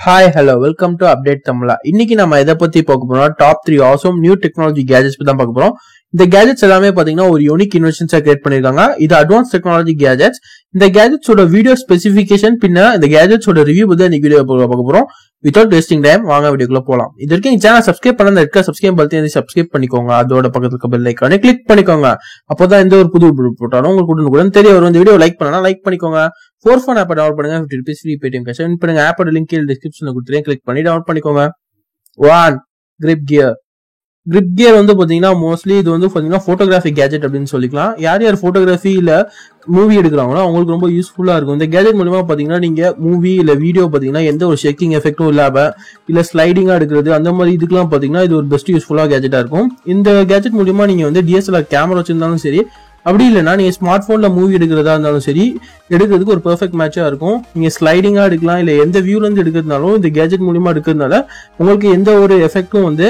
Hi, hello, welcome to Update Tamla. இன்னைக்கு நம்ம எதை பத்தி பார்க்க போறோம்? Top 3 awesome new technology gadgets பத்தி தான் பார்க்க போறோம். இந்த gadgets எல்லாமே பாத்தீங்கன்னா ஒரு யூனிக் இன்வென்ஷன்ஸா கிரியேட் பண்ணிருக்காங்க. இது அட்வான்ஸ் டெக்னாலஜி gadgets. இந்த gadgets ஓட வீடியோ ஸ்பெசிஃபிகேஷன் பின்ன இந்த gadgets ஓட ரிவ்யூ பத்தி இந்த வீடியோ பார்க்க போறோம். Without wasting time, வாங்க வீடியோக்குள்ள போலாம். இது வரைக்கும் இந்த சேனல் சப்ஸ்கிரைப் பண்ணாத இருக்க சப்ஸ்கிரைப் பட்டனை சப்ஸ்கிரைப் பண்ணிக்கோங்க. அதோட பக்கத்துல இருக்க பெல் ஐகானை கிளிக் பண்ணிக்கோங்க. அப்பதான் எந்த ஒரு புது வீடியோ போட்டாலும் உங்களுக்கு உடனே தெரிய வரும். இந்த வீடியோ லைக் பண்ணனா லைக் பண்ணிக்கோங்க. ஃபோன் ஆப் டவுன்லோட் பண்ணுங்க. 50 rupees free Paytm cash win பண்ணுங்க. ஆப்போட லிங்க் கீழ டிஸ்கிரிப்ஷன்ல கொடுத்துறேன். கிளிக் பண்ணி டவுன்லோட் பண்ணிக்கோங்க. 1 கிரிப் கியர். கிரிப் கியர் வந்து பாத்தீங்கன்னா மோஸ்ட்லி இது வந்து பாத்தீங்கன்னா போட்டோகிராஃபி கேஜெட் அப்படின்னு சொல்லிக்கலாம். யார் போட்டோகிராஃபி இல்ல மூவி எடுக்கிறாங்களோ அவங்களுக்கு ரொம்ப யூஸ்ஃபுல்லா இருக்கும். இந்த கேஜெட் மூலமா பாத்தீங்கன்னா நீங்க மூவி இல்ல வீடியோ பாத்தீங்கன்னா எந்த ஒரு ஷேக்கிங் எஃபெக்டும் இல்லாம இல்ல ஸ்லைடிங்கா எடுக்கிறது அந்த மாதிரி இதுக்கெல்லாம் பாத்தீங்கன்னா இது ஒரு பெஸ்ட் யூஸ்ஃபுல்லா கேஜெட்டா இருக்கும். இந்த கேஜெட் மூலமா நீங்க வந்து DSLR கேமரா வச்சிருந்தாலும் சரி, அப்படி இல்லைன்னா நீங்க ஸ்மார்ட் போன்ல மூவி எடுக்கிறதா இருந்தாலும் சரி, எடுக்கிறதுக்கு ஒரு பெர்ஃபெக்ட் மேட்சா இருக்கும். நீங்க ஸ்லைடிங்கா எடுக்கலாம் இல்ல எந்த வியூல இருந்து எடுக்கிறதுனாலும் இந்த கேஜெட் மூலமா எடுக்கிறதுனால உங்களுக்கு எந்த ஒரு எஃபெக்டும் வந்து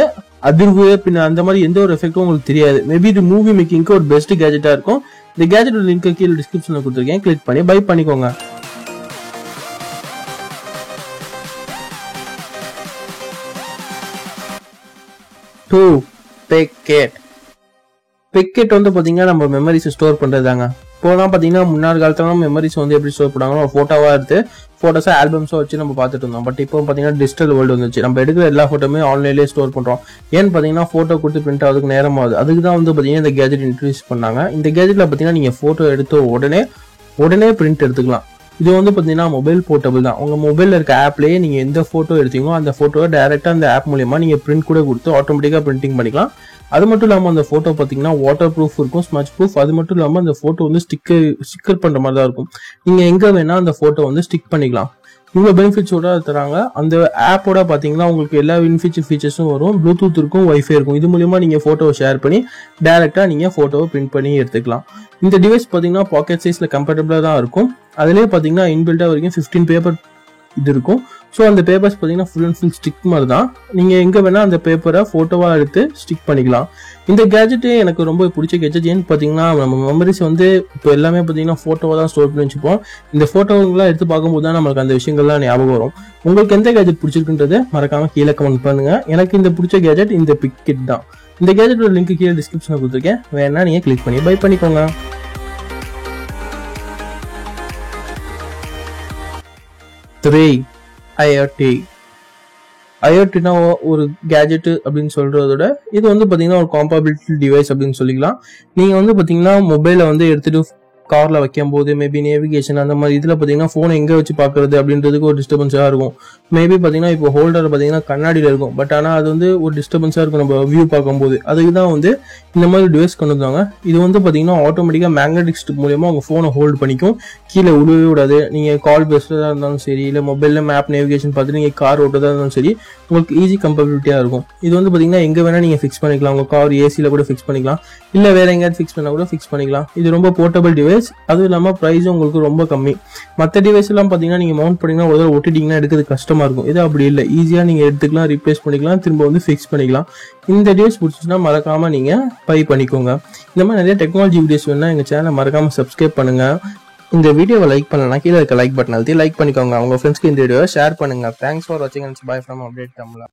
அதிர்வு பின்ன அந்த மாதிரி எந்த ஒரு எஃபெக்டும் உங்களுக்கு தெரியாது. மேபி இது மூவி மேக்கிங்க்கு ஒரு பெஸ்ட் கேஜெட்டா இருக்கும். இந்த கேஜெட்டோட லிங்க் கீழே டிஸ்கிரிப்ஷன்ல கொடுத்துருக்கேன். கிளிக் பண்ணி பை பண்ணிக்கோங்க. 2 பிக்கெட். பிக்கெட் வந்து பாத்தீங்கன்னா நம்ம மெமரிஸ் ஸ்டோர் பண்றதாங்க. இப்போலாம் பாத்தீங்கன்னா முன்னாடி காலத்துல மெமரிஸ் வந்து எப்படி ஸ்டோர் பண்ணாங்க, போட்டோவா எடுத்து போட்டோஸா ஆல்பம்ஸா வச்சு நம்ம பார்த்துட்டு இருந்தோம். பட் இப்போ பாத்தீங்கன்னா டிஜிட்டல் வேர்ல்டு வந்துச்சு. நம்ம எடுக்கிற எல்லா போட்டோமே ஆன்லைன்லேயே ஸ்டோர் பண்றோம். ஏன்னு பாத்தீங்கன்னா போட்டோ கொடுத்து பிரிண்ட் ஆகுதுக்கு நேரம் ஆகுது. அதுக்கு தான் வந்து பாத்தீங்கன்னா இந்த கேஜெட் இன்ட்ரடியூஸ் பண்ணாங்க. இந்த கேஜெட்ல பாத்தீங்கன்னா நீங்க போட்டோ எடுத்த உடனே பிரிண்ட் எடுத்துக்கலாம். இது வந்து பாத்தீங்கன்னா மொபைல் போர்ட்டபிள் தான். உங்க மொபைல்ல இருக்க ஆப்லயே நீங்க எந்த போட்டோ எடுத்தீங்களோ அந்த போட்டோவை டைரக்டா அந்த ஆப் மூலமா நீங்க பிரிண்ட் கூட கொடுத்து ஆட்டோமேட்டிக்கா பிரிண்டிங் பண்ணிக்கலாம். அது மட்டும் இல்லாம அந்த போட்டோ பாத்தீங்கன்னா வாட்டர் ப்ரூஃப் இருக்கும், ஸ்மட்ச் ப்ரூஃப். அது மட்டும் இல்லாம அந்த போட்டோ வந்து ஸ்டிக்கர் பண்ற மாதிரி தான் இருக்கும். நீங்க எங்க வேணா அந்த போட்டோ வந்து ஸ்டிக் பண்ணிக்கலாம். இவ்வளவு பெனிஃபிட்ஸோட தராங்க. அந்த ஆப்போட பாத்தீங்கன்னா உங்களுக்கு எல்லா ஃபீச்சர்ஸும் வரும். ப்ளூடூத் இருக்கும், வைஃபை இருக்கும். இது மூலமா நீங்க போட்டோவை ஷேர் பண்ணி டைரக்டா நீங்க போட்டோவை பிரிண்ட் பண்ணி எடுத்துக்கலாம். இந்த டிவைஸ் பாத்தீங்கன்னா பாக்கெட் சைஸ்ல கம்ஃபர்டபிளா தான் இருக்கும். அதுலயே பாத்தீங்கன்னா இன்பில்டா வரைக்கும் 15 பேப்பர் இது இருக்கும். ஸோ அந்த பேப்பர்ஸ் பார்த்தீங்கன்னா ஃபுல் அண்ட் ஃபுல் ஸ்டிக் மாதிரி தான். நீங்கள் எங்கே வேணால் அந்த பேப்பரை ஃபோட்டோவாக எடுத்து ஸ்டிக் பண்ணிக்கலாம். இந்த கேஜெட்டு எனக்கு ரொம்ப பிடிச்ச கேஜெட். ஏன்னு பார்த்தீங்கன்னா நம்ம மெமரிஸ் வந்து இப்போ எல்லாமே பார்த்தீங்கன்னா ஃபோட்டோவாக தான் ஸ்டோர் பண்ணி வச்சுப்போம். இந்த ஃபோட்டோங்களாம் எடுத்து பார்க்கும்போது தான் நம்மளுக்கு அந்த விஷயங்கள்லாம் ஞாபகம் வரும். உங்களுக்கு எந்த கேஜெட் பிடிச்சிருக்குன்றது மறக்காம கீழே கமெண்ட் பண்ணுங்க. எனக்கு இந்த பிடிச்ச கேஜெட் இந்த பிக்கெட் தான். இந்த கேஜெட்டோட லிங்க் கீழே டிஸ்கிரிப்ஷனில் கொடுத்துருக்கேன். வேணா நீங்கள் கிளிக் பண்ணி பை பண்ணிக்கோங்க. 3 IoT. IoTனா ஒரு கேஜெட் அப்படின்னு சொல்றதோட இது வந்து பாத்தீங்கன்னா ஒரு காம்பேபிலிட்டி டிவைஸ் அப்படின்னு சொல்லிக்கலாம். நீங்க வந்து பாத்தீங்கன்னா மொபைலை வந்து எடுத்துட்டு கார்ல வைக்கும் போது மேபி நேவிகேஷன் அந்த மாதிரி இதுல பாத்தீங்கன்னா போன் எங்க வச்சு பாக்குறது அப்படின்றதுக்கு ஒரு டிஸ்டர்பன்ஸா இருக்கும். மேபி பாத்தீங்கன்னா இப்போ ஹோல்டர் பாத்தீங்கன்னா கண்ணாடியில இருக்கும். பட் ஆனா அது வந்து ஒரு டிஸ்டர்பன்ஸா இருக்கும் நம்ம வியூ பார்க்கும்போது. அதுக்கு தான் வந்து இந்த மாதிரி டிவைஸ் கொண்டு வந்தாங்க. இது வந்து பாத்தீங்கன்னா ஆட்டோமேட்டிக்கா மேக்னெட்டிக் ஸ்ட்ரிப் மூலமா உங்க போனை ஹோல்ட் பண்ணிக்கும். கீழே விடவே விடாது. நீங்க கால் பேசுறதா இருந்தாலும் சரி, இல்ல மொபைல்ல மேப் நேவிகேஷன் பார்த்து நீங்க கார் ஓட்டுறதா இருந்தாலும் சரி, உங்களுக்கு ஈஸி கம்பேபிலிட்டியா இருக்கும். இது வந்து பாத்தீங்கன்னா எங்க வேணா நீங்க ஃபிக்ஸ் பண்ணிக்கலாம். உங்க கார் ஏசில கூட ஃபிக்ஸ் பண்ணிக்கலாம், இல்ல வேற எங்கேயாவது ஃபிக்ஸ் பண்ணா கூட ஃபிக்ஸ் பண்ணிக்கலாம். இது ரொம்ப போர்ட்டபிள் டிவைஸ். அதுவும் இல்லாம பிரைஸ் உங்களுக்கு ரொம்ப கம்மி. மற்ற டிவைஸ் எல்லாம் பாத்தீங்கன்னா நீங்க மவுண்ட் பண்ணீங்கன்னா ஒரு தடவை ஒட்டிட்டீங்கன்னா எடுக்கிறது கஷ்டமா இருக்கும். இது அப்படி இல்லை, ஈஸியா நீங்க எடுத்துக்கலாம், ரீப்ளேஸ் பண்ணிக்கலாம், திரும்ப வந்து ஃபிக்ஸ் பண்ணிக்கலாம். இந்த டிவைஸ் பிடிச்சிச்சுன்னா மறக்காம நீங்க பை பண்ணிக்கோங்க. இந்த மாதிரி நிறைய டெக்னாலஜி வீடியோஸ் வேணா எங்க சேனலை மறக்காம சப்ஸ்கிரைப் பண்ணுங்க. இந்த வீடியோவை லைக் பண்ணலாம், கீழே இருக்க லைக் பட்டன் அழுத்தி லைக் பண்ணிக்கோங்க. உங்க ஃப்ரெண்ட்ஸ்க்கு இந்த வீடியோவை ஷேர் பண்ணுங்க. தேங்க்ஸ் ஃபார் வாட்சிங் and by from update Tamizha.